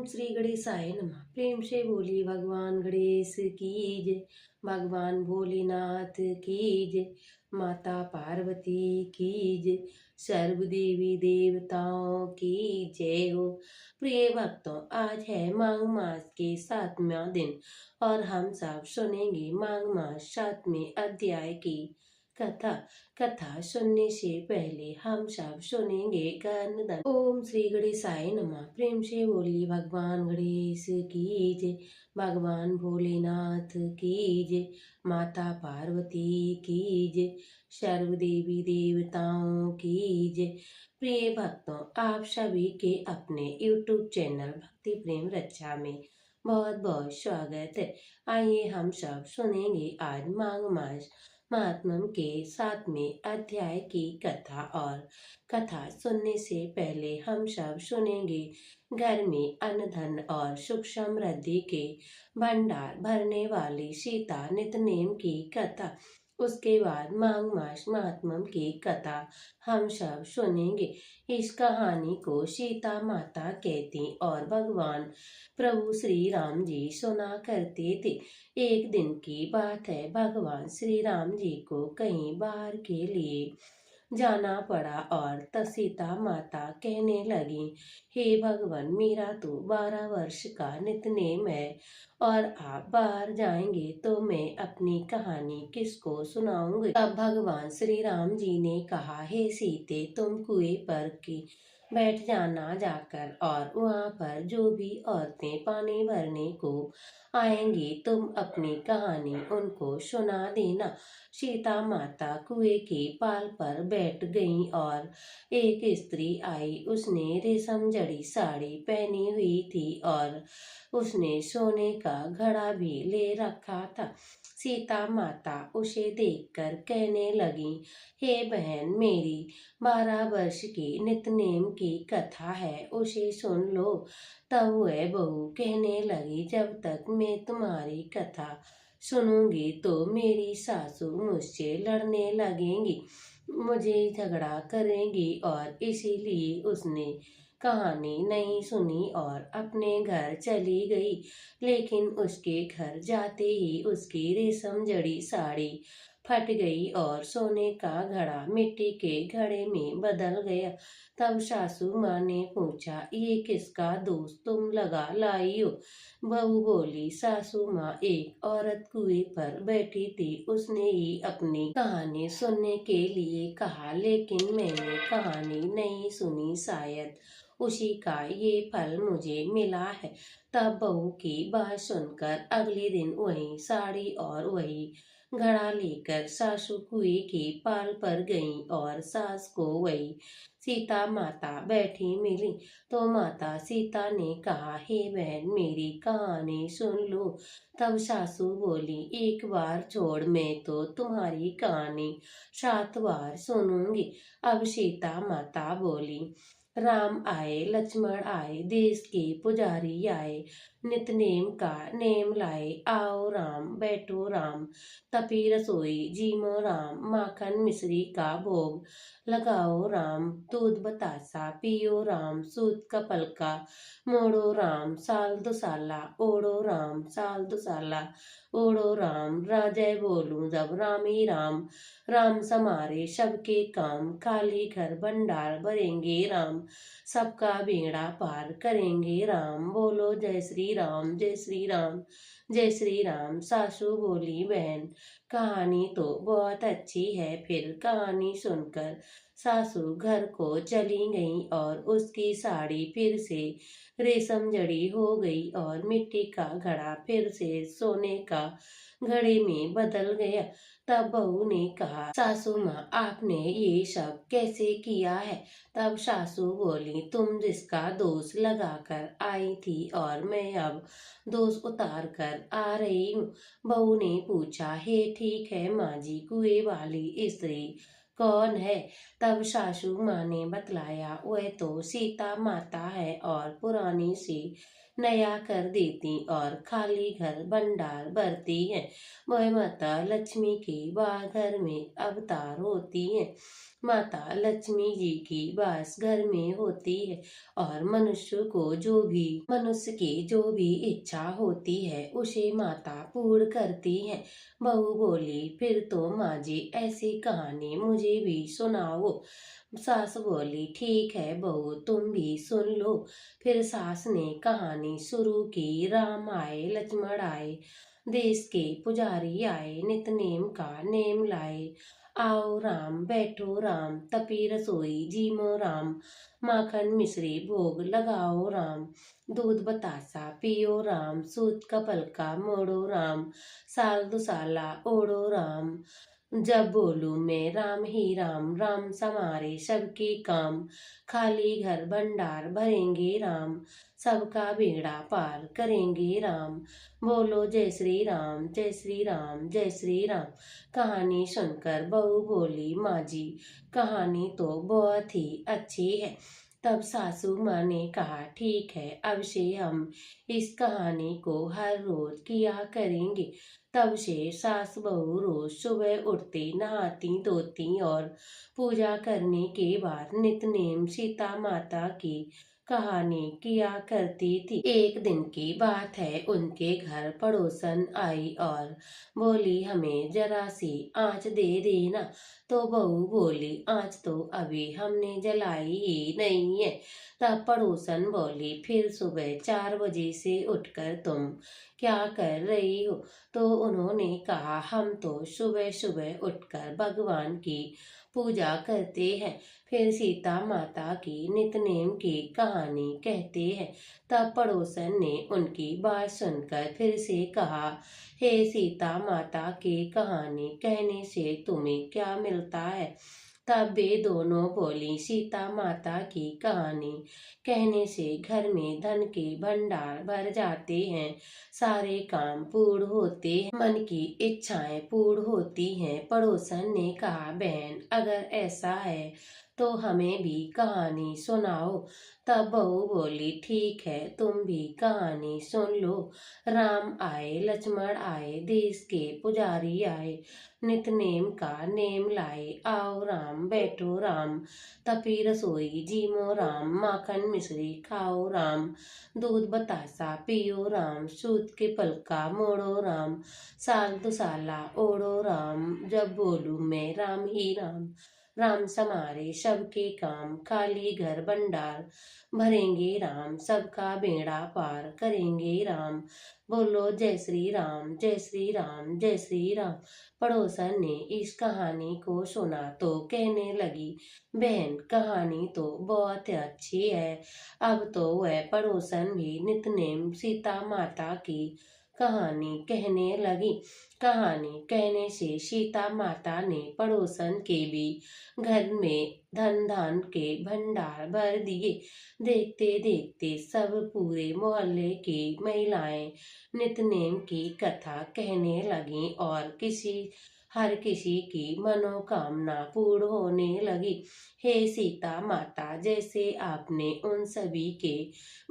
श्री गणेशाय नमः। प्रेम से बोली भगवान गणेश की जय। भगवान भोलेनाथ की जय। माता पार्वती की जय। सर्व देवी देवताओं की जय हो। प्रिय भक्तों, आज है माघ मास के 7वां दिन और हम सब सुनेंगे माघ मास 7वें अध्याय की कथा। कथा सुनने से पहले हम सब सुनेंगे गणधन। ओम श्री गणेशाय नमः। प्रेम से बोली भगवान गणेश की जय। भगवान भोलेनाथ की जय। माता पार्वती की जय। सर्व देवी देवताओं की जय। प्रिय भक्तों, आप सभी के अपने YouTube चैनल भक्ति प्रेम रक्षा में बहुत बहुत स्वागत है। आइए हम सब सुनेंगे आज माघ मास महात्म्य के 7वें अध्याय की कथा। और कथा सुनने से पहले हम सब सुनेंगे घर में अन्न धन और सुख समृद्धि के भंडार भरने वाली सीता नितनेम की कथा। उसके बाद माघ मास महात्म्य की कथा हम सब सुनेंगे। इस कहानी को सीता माता कहती और भगवान प्रभु श्री राम जी सुना करते थे। एक दिन की बात है, भगवान श्री राम जी को कहीं बाहर के लिए जाना पड़ा और सीता माता कहने लगी, हे भगवान, मेरा तो 12 वर्ष का नितनेम है और आप बाहर जाएंगे तो मैं अपनी कहानी किसको सुनाऊंगी। तब भगवान श्री राम जी ने कहा, हे सीते, तुम कुएं पर की बैठ जाना जाकर और वहाँ पर जो भी औरतें पानी भरने को आएंगी तुम अपनी कहानी उनको सुना देना। सीता माता कुएं के पाल पर बैठ गईं और एक स्त्री आई। उसने रेशम जड़ी साड़ी पहनी हुई थी और उसने सोने का घड़ा भी ले रखा था। सीता माता उसे देखकर कहने लगी, हे बहन, मेरी 12 वर्ष की नितनेम की कथा है, उसे सुन लो। तब वह बहू कहने लगी, जब तक मैं तुम्हारी कथा सुनूंगी तो मेरी सासू मुझसे लड़ने लगेंगी, मुझे झगड़ा करेंगी और इसीलिए उसने कहानी नहीं सुनी और अपने घर चली गई। लेकिन उसके घर जाते ही उसकी रेशम जड़ी साड़ी फट गई और सोने का घड़ा मिट्टी के घड़े में बदल गया। तब सासू माँ ने पूछा, ये किसका दोष तुम लगा लाई हो? बहू बोली, सासू माँ, एक औरत कुएं पर बैठी थी, उसने ही अपनी कहानी सुनने के लिए कहा, लेकिन मैंने कहानी नहीं सुनी, शायद उसी का ये फल मुझे मिला है। तब बहू की बात सुनकर अगले दिन वही साड़ी और वही घड़ा लेकर सासू कुएं के पाल पर गईं और सास को वही सीता माता बैठी मिली। तो माता सीता ने कहा, हे बहन, मेरी कहानी सुन लो। तब सासू बोली, एक बार छोड़, मैं तो तुम्हारी कहानी 7 बार सुनूंगी। अब सीता माता बोली, राम आए, लक्ष्मण आए, देश के पुजारी आए, नितनेम का नेम लाए, आओ राम, बैठो राम, तपी रसोई जीमो राम, माखन मिश्री का भोग लगाओ राम, दूध बतासा पियो राम, सूत कपल का मोड़ो राम, साल दुसाला ओढ़ो राम, साल दुसाला ओढ़ो राम, राजय बोलूं जब रामी राम, राम समारे सबके काम, खाली घर भंडार भरेंगे राम, सबका बेड़ा पार करेंगे राम, बोलो जय श्री राम, जय श्री राम, जय श्री राम। सासू बोली, बहन, कहानी तो बहुत अच्छी है। फिर कहानी सुनकर सासू घर को चली गई और उसकी साड़ी फिर से रेशम जड़ी हो गई और मिट्टी का घड़ा फिर से सोने का घड़े में बदल गया। तब बहू ने कहा, सासू माँ, आपने ये सब कैसे किया है? तब सासू बोली, तुम जिसका दोष लगाकर आई थी और मैं अब दोष उतार कर आ रही हूँ। बहू ने पूछा, हे ठीक है माँ जी, कुएं वाली स्त्री कौन है? तब सासू माँ ने बतलाया, वह तो सीता माता है और पुरानी सी नया कर देती और खाली घर भंडार भरती है। वह माता लक्ष्मी की बाहर घर में अवतार होती है। माता लक्ष्मी जी की वास घर में होती है और मनुष्य की जो भी इच्छा होती है उसे माता पूर्ण करती है। बहू बोली, फिर तो माँ जी ऐसी कहानी मुझे भी सुनाओ। सास बोली, ठीक है बहू, तुम भी सुन लो। फिर सास ने कहानी शुरू की। राम आए, लक्ष्मण आए, देश के पुजारी आए, नित नेम का नेम लाए। आओ राम, बैठो राम, तपी रसोई जीमो राम। माखन मिश्री भोग लगाओ राम, दूध बतासा पियो राम। सूत कपल का मोड़ो राम, साल दुसाला ओढ़ो राम। जब बोलूं मैं राम ही राम, राम समारे सबके काम। खाली घर भंडार भरेंगे राम, सबका बेड़ा पार करेंगे राम। बोलो जय श्री राम, जय श्री राम, जय श्री राम। कहानी सुनकर बहू बोली, माँ जी कहानी तो बहुत ही अच्छी है। तब सासू माँ ने कहा, ठीक है, अब से हम इस कहानी को हर रोज किया करेंगे। तब से सास बहू रोज सुबह उठते, नहाती धोती और पूजा करने के बाद नित्य नेम सीता माता की कहानी किया करती थी। एक दिन की बात है, उनके घर पड़ोसन आई और बोली, हमें जरा सी आँच दे देना। तो बहू बोली, आँच तो अभी हमने जलाई ही नहीं है। तब पड़ोसन बोली, फिर सुबह 4 बजे से उठकर तुम क्या कर रही हो? तो उन्होंने कहा, हम तो सुबह सुबह उठकर भगवान की पूजा करते हैं, फिर सीता माता की नित्य नेम की कहानी कहते हैं। तब पड़ोसन ने उनकी बात सुनकर फिर से कहा, हे सीता माता की कहानी कहने से तुम्हें क्या मिलता है? तब वे दोनों बोली, सीता माता की कहानी कहने से घर में धन के भंडार भर जाते हैं, सारे काम पूर्ण होते हैं, मन की इच्छाएं पूर्ण होती हैं। पड़ोसन ने कहा, बहन अगर ऐसा है तो हमें भी कहानी सुनाओ। तब बहू बोली, ठीक है, तुम भी कहानी सुन लो। राम आए, लक्ष्मण आए, देश के पुजारी आए, नित नेम का नेम लाए। आओ राम, बैठो राम, तपी रसोई जीमो राम। माखन मिश्री खाओ राम, दूध बतासा पियो राम। सूत के पलका मोड़ो राम, साल दुसाला ओढ़ो राम। जब बोलूं मैं राम ही राम, राम समारे सबके काम। खाली घर भंडार भरेंगे राम, सबका बेड़ा पार करेंगे राम। बोलो जय श्री राम, जय श्री राम, जय श्री राम। पड़ोसन ने इस कहानी को सुना तो कहने लगी, बहन कहानी तो बहुत अच्छी है। अब तो वह पड़ोसन भी नित्य नेम सीता माता की कहानी कहने लगी। कहानी कहने से सीता माता ने पड़ोसन के भी घर में धन धान के भंडार भर दिए। देखते देखते सब पूरे मोहल्ले की महिलाएं नित्य नेम की कथा कहने लगी और हर किसी की मनोकामना पूर्ण होने लगी। हे सीता माता, जैसे आपने उन सभी के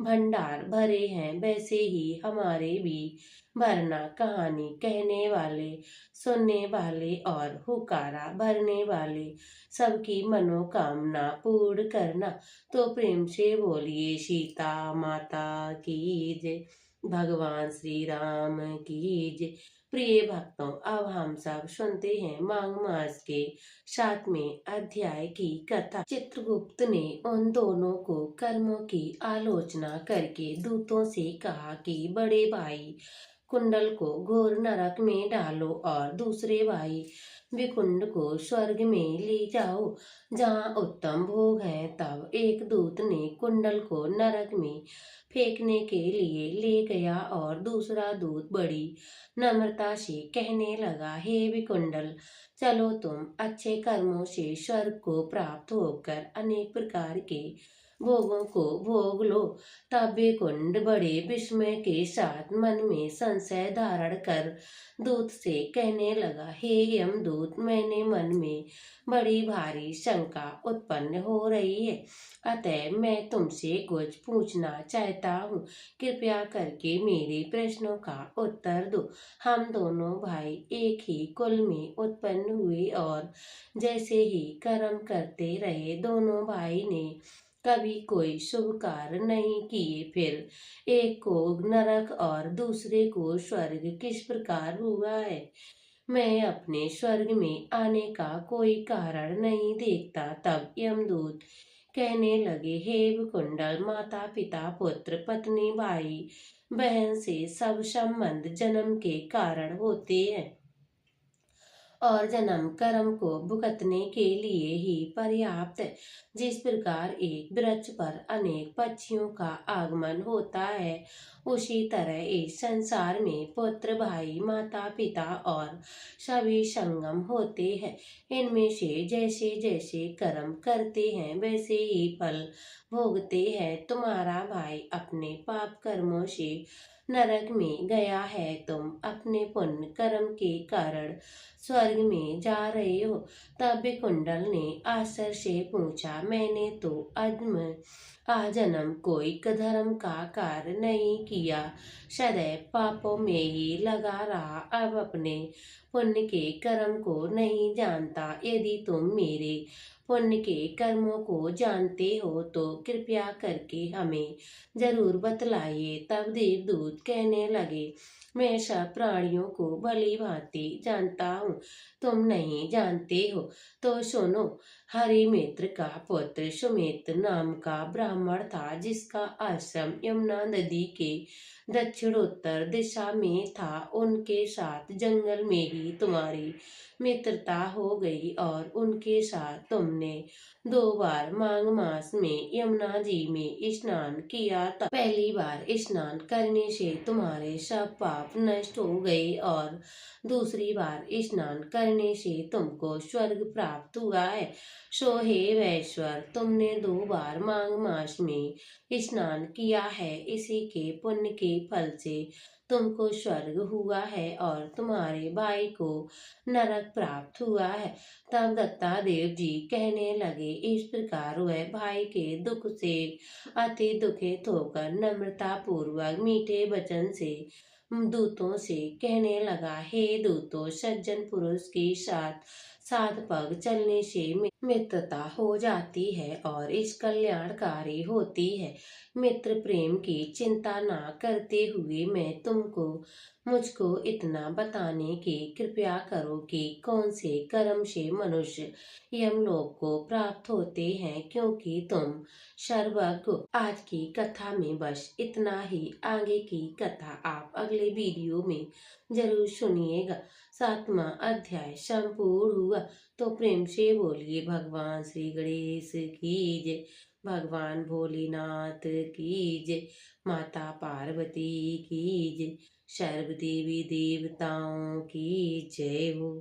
भंडार भरे हैं वैसे ही हमारे भी भरना। कहानी कहने वाले, सुनने वाले और हुकारा भरने वाले सबकी मनोकामना पूर्ण करना। तो प्रेम से बोलिए सीता माता की जय, भगवान श्री राम की जय। प्रिय भक्तों, अब हम सब सुनते हैं माघ मास के 7वें अध्याय की कथा। चित्रगुप्त ने उन दोनों को कर्मों की आलोचना करके दूतों से कहा कि बड़े भाई कुंडल को घोर नरक में डालो और दूसरे भाई विकुंड को स्वर्ग में ले जाओ, जहाँ उत्तम भोग है। तब एक दूत ने कुंडल को नरक में फेंकने के लिए ले गया और दूसरा दूत बड़ी नम्रता से कहने लगा, हे विकुंडल, चलो तुम अच्छे कर्मों से स्वर्ग को प्राप्त होकर अनेक प्रकार के भोगों को भोग लो। तब वे कुंड बड़े विस्मय के साथ मन में संशय धारण कर दूत से कहने लगा, हे यमदूत, मैंने मन में बड़ी भारी शंका उत्पन्न हो रही है, अतः मैं तुमसे कुछ पूछना चाहता हूँ। कृपया करके मेरे प्रश्नों का उत्तर दो। हम दोनों भाई एक ही कुल में उत्पन्न हुए और जैसे ही कर्म करते रहे, दोनों भाई ने कभी कोई शुभ कार्य नहीं किए। फिर एक को नरक और दूसरे को स्वर्ग किस प्रकार हुआ है? मैं अपने स्वर्ग में आने का कोई कारण नहीं देखता। तब यमदूत कहने लगे, हे कुंडल, माता पिता पुत्र पत्नी भाई बहन से सब संबंध जन्म के कारण होते हैं और जन्म कर्म को भुगतने के लिए ही पर्याप्त है। जिस प्रकार एक वृक्ष पर अनेक पक्षियों का आगमन होता है, उसी तरह इस संसार में पुत्र भाई माता पिता और सभी संगम होते हैं। इनमें से जैसे जैसे कर्म करते हैं वैसे ही फल भोगते हैं। तुम्हारा भाई अपने पाप कर्मों से नरक में गया है, तुम अपने पुण्य कर्म के कारण स्वर्ग में जा रहे हो। तब कुंडल ने आश्चर्य से पूछा, मैंने तो अजन्म आजन्म कोई धर्म का कार्य नहीं किया, सदैव पापों में ही लगा रहा, अब अपने पुण्य के कर्म को नहीं जानता। यदि तुम मेरे पुण्य के कर्मों को जानते हो तो कृपया करके हमें जरूर बतलाइए। तब देवदूत कहने लगे, मैं सब प्राणियों को भली भांति जानता हूँ, तुम नहीं जानते हो तो सुनो। हरिमित्र का पुत्र सुमित्र नाम का ब्राह्मण था, जिसका आश्रम यमुना नदी के दक्षिणोत्तर दिशा में था। उनके साथ जंगल में ही तुम्हारी मित्रता हो गई और उनके साथ तुमने 2 बार माघ मास में यमुना जी में स्नान किया था। पहली बार स्नान करने से तुम्हारे सब पाप नष्ट हो गए और दूसरी बार स्नान करने से तुमको स्वर्ग प्राप्त हुआ है। सो हे वैश्वर, तुमने 2 बार माघ मास में स्नान किया है, इसी के पुण्य के फल से तुमको स्वर्ग हुआ है और तुम्हारे भाई को नरक प्राप्त हुआ है। तब दत्तादेव जी कहने लगे, इस प्रकार वह भाई के दुख से अति दुखित होकर नम्रता पूर्वक मीठे वचन से दूतों से कहने लगा, हे दूतों, सज्जन पुरुष के साथ 7 पग चलने से मित्रता हो जाती है और इस कल्याणकारी होती है। मित्र प्रेम की चिंता ना करते हुए मैं तुमको मुझको इतना बताने की कृपया करो कि कौन से कर्म से मनुष्य यमलोक को प्राप्त होते हैं, क्योंकि तुम सर्वज्ञ हो। आज की कथा में बस इतना ही। आगे की कथा आप अगले वीडियो में जरूर सुनिएगा। 7वां अध्याय संपूर्ण हुआ। तो प्रेम से बोलिए भगवान श्री गणेश की जय, भगवान भोलेनाथ की जय, माता पार्वती की जय, सर्व देवी देवताओं की जय हो।